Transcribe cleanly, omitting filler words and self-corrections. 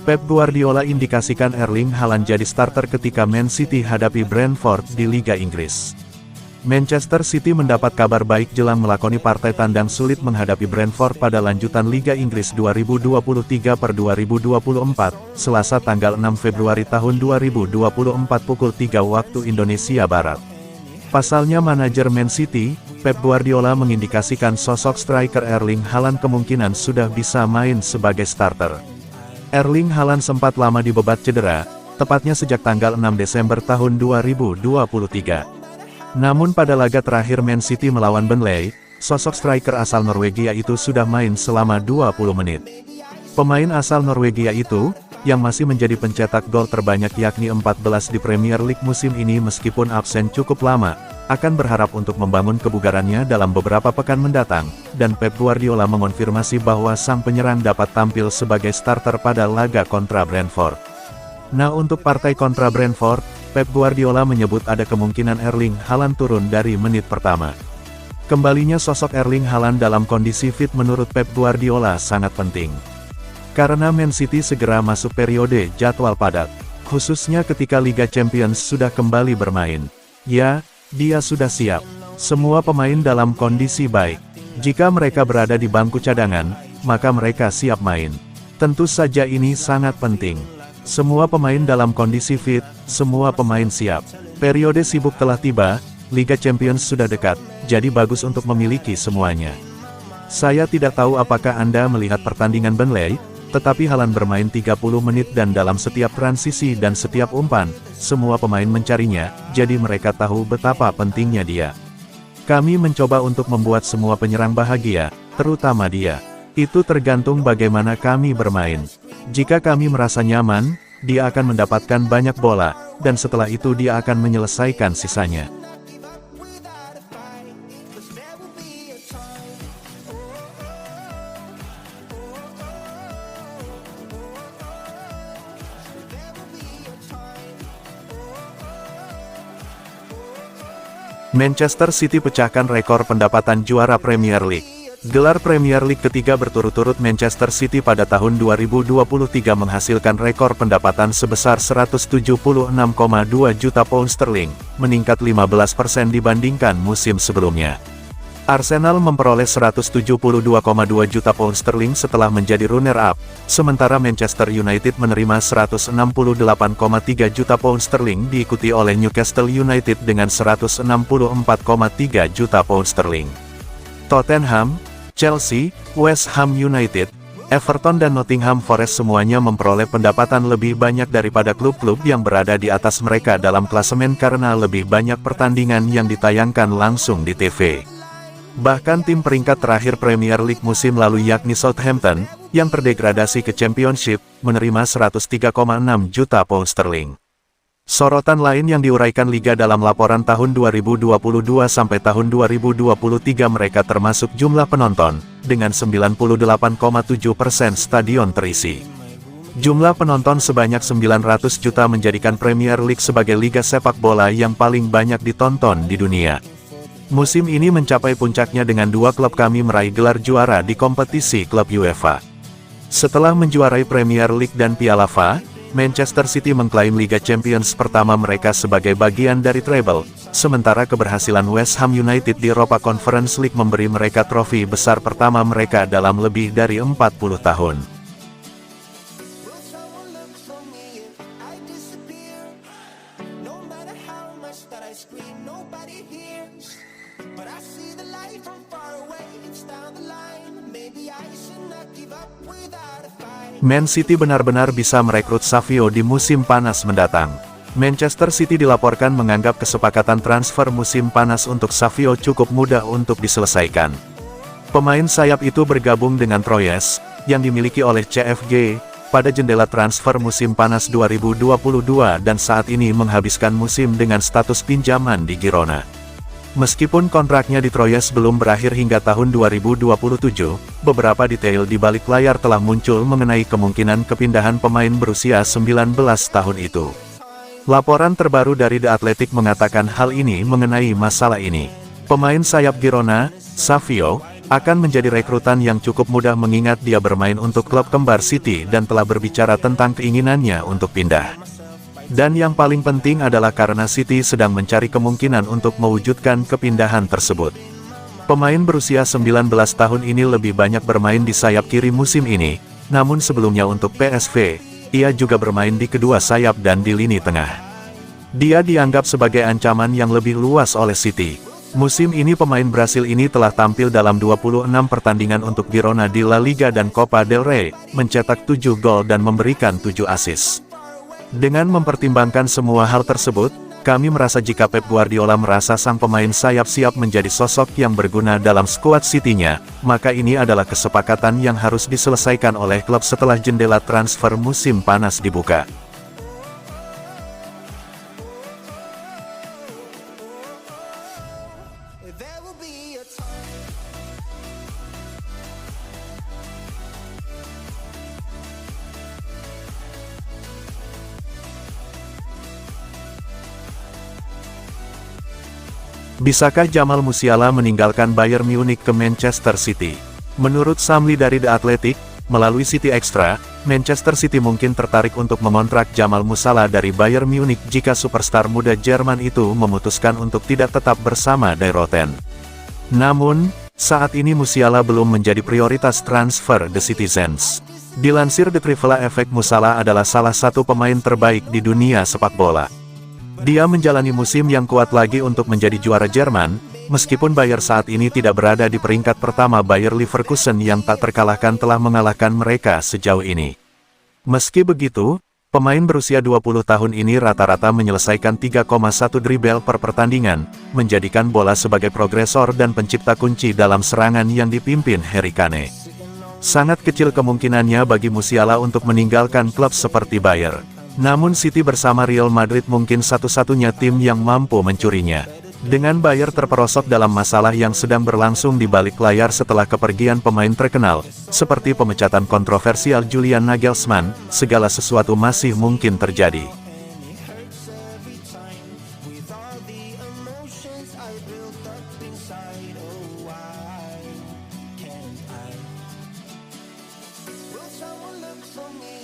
Pep Guardiola indikasikan Erling Haaland jadi starter ketika Man City hadapi Brentford di Liga Inggris. Manchester City mendapat kabar baik jelang melakoni partai tandang sulit menghadapi Brentford pada lanjutan Liga Inggris 2023/2024, Selasa tanggal 6 Februari tahun 2024 pukul 3 waktu Indonesia Barat. Pasalnya manajer Man City, Pep Guardiola mengindikasikan sosok striker Erling Haaland kemungkinan sudah bisa main sebagai starter. Erling Haaland sempat lama dibebat cedera, tepatnya sejak tanggal 6 Desember tahun 2023. Namun pada laga terakhir Man City melawan Burnley, sosok striker asal Norwegia itu sudah main selama 20 menit. Pemain asal Norwegia itu, yang masih menjadi pencetak gol terbanyak yakni 14 di Premier League musim ini meskipun absen cukup lama, akan berharap untuk membangun kebugarannya dalam beberapa pekan mendatang, dan Pep Guardiola mengonfirmasi bahwa sang penyerang dapat tampil sebagai starter pada laga kontra Brentford. Nah, untuk partai kontra Brentford, Pep Guardiola menyebut ada kemungkinan Erling Haaland turun dari menit pertama. Kembalinya sosok Erling Haaland dalam kondisi fit menurut Pep Guardiola sangat penting. Karena Man City segera masuk periode jadwal padat, khususnya ketika Liga Champions sudah kembali bermain. Ya, dia sudah siap. Semua pemain dalam kondisi baik. Jika mereka berada di bangku cadangan, maka mereka siap main. Tentu saja ini sangat penting. Semua pemain dalam kondisi fit, semua pemain siap. Periode sibuk telah tiba, Liga Champions sudah dekat, jadi bagus untuk memiliki semuanya. Saya tidak tahu apakah Anda melihat pertandingan Burnley, tetapi Haaland bermain 30 menit dan dalam setiap transisi dan setiap umpan, semua pemain mencarinya, jadi mereka tahu betapa pentingnya dia. Kami mencoba untuk membuat semua penyerang bahagia, terutama dia. Itu tergantung bagaimana kami bermain. Jika kami merasa nyaman, dia akan mendapatkan banyak bola, dan setelah itu dia akan menyelesaikan sisanya. Manchester City pecahkan rekor pendapatan juara Premier League. Gelar Premier League ketiga berturut-turut Manchester City pada tahun 2023 menghasilkan rekor pendapatan sebesar 176,2 juta pound sterling, meningkat 15% dibandingkan musim sebelumnya. Arsenal memperoleh 172,2 juta pound sterling setelah menjadi runner-up, sementara Manchester United menerima 168,3 juta pound sterling diikuti oleh Newcastle United dengan 164,3 juta pound sterling. Tottenham, Chelsea, West Ham United, Everton dan Nottingham Forest semuanya memperoleh pendapatan lebih banyak daripada klub-klub yang berada di atas mereka dalam klasemen karena lebih banyak pertandingan yang ditayangkan langsung di TV. Bahkan tim peringkat terakhir Premier League musim lalu yakni Southampton, yang terdegradasi ke Championship, menerima 103,6 juta pound sterling. Sorotan lain yang diuraikan Liga dalam laporan tahun 2022 sampai tahun 2023 mereka termasuk jumlah penonton, dengan 98,7% stadion terisi. Jumlah penonton sebanyak 900 juta menjadikan Premier League sebagai liga sepak bola yang paling banyak ditonton di dunia. Musim ini mencapai puncaknya dengan dua klub kami meraih gelar juara di kompetisi klub UEFA. Setelah menjuarai Premier League dan Piala FA, Manchester City mengklaim Liga Champions pertama mereka sebagai bagian dari treble, sementara keberhasilan West Ham United di Europa Conference League memberi mereka trofi besar pertama mereka dalam lebih dari 40 tahun. Man City benar-benar bisa merekrut Savio di musim panas mendatang. Manchester City dilaporkan menganggap kesepakatan transfer musim panas untuk Savio cukup mudah untuk diselesaikan. Pemain sayap itu bergabung dengan Troyes, yang dimiliki oleh CFG, pada jendela transfer musim panas 2022 dan saat ini menghabiskan musim dengan status pinjaman di Girona. Meskipun kontraknya di Troyes belum berakhir hingga tahun 2027, beberapa detail di balik layar telah muncul mengenai kemungkinan kepindahan pemain berusia 19 tahun itu. Laporan terbaru dari The Athletic mengatakan hal ini mengenai masalah ini. Pemain sayap Girona, Savio, akan menjadi rekrutan yang cukup mudah mengingat dia bermain untuk klub kembar City dan telah berbicara tentang keinginannya untuk pindah. Dan yang paling penting adalah karena City sedang mencari kemungkinan untuk mewujudkan kepindahan tersebut. Pemain berusia 19 tahun ini lebih banyak bermain di sayap kiri musim ini, namun sebelumnya untuk PSV, ia juga bermain di kedua sayap dan di lini tengah. Dia dianggap sebagai ancaman yang lebih luas oleh City. Musim ini pemain Brasil ini telah tampil dalam 26 pertandingan untuk Girona di La Liga dan Copa del Rey, mencetak 7 gol dan memberikan 7 assist. Dengan mempertimbangkan semua hal tersebut, kami merasa jika Pep Guardiola merasa sang pemain sayap siap menjadi sosok yang berguna dalam skuad City-nya, maka ini adalah kesepakatan yang harus diselesaikan oleh klub setelah jendela transfer musim panas dibuka. Bisakah Jamal Musiala meninggalkan Bayern Munich ke Manchester City? Menurut Samli dari The Athletic, melalui City Extra, Manchester City mungkin tertarik untuk mengontrak Jamal Musiala dari Bayern Munich jika superstar muda Jerman itu memutuskan untuk tidak tetap bersama Die Roten. Namun, saat ini Musiala belum menjadi prioritas transfer The Citizens. Dilansir The Trivela Effect, Musiala adalah salah satu pemain terbaik di dunia sepak bola. Dia menjalani musim yang kuat lagi untuk menjadi juara Jerman, meskipun Bayer saat ini tidak berada di peringkat pertama. Bayer Leverkusen yang tak terkalahkan telah mengalahkan mereka sejauh ini. Meski begitu, pemain berusia 20 tahun ini rata-rata menyelesaikan 3,1 dribble per pertandingan, menjadikan bola sebagai progresor dan pencipta kunci dalam serangan yang dipimpin Harry Kane. Sangat kecil kemungkinannya bagi Musiala untuk meninggalkan klub seperti Bayer. Namun City bersama Real Madrid mungkin satu-satunya tim yang mampu mencurinya. Dengan Bayer terperosok dalam masalah yang sedang berlangsung di balik layar setelah kepergian pemain terkenal, seperti pemecatan kontroversial Julian Nagelsmann, segala sesuatu masih mungkin terjadi. Will someone look for me?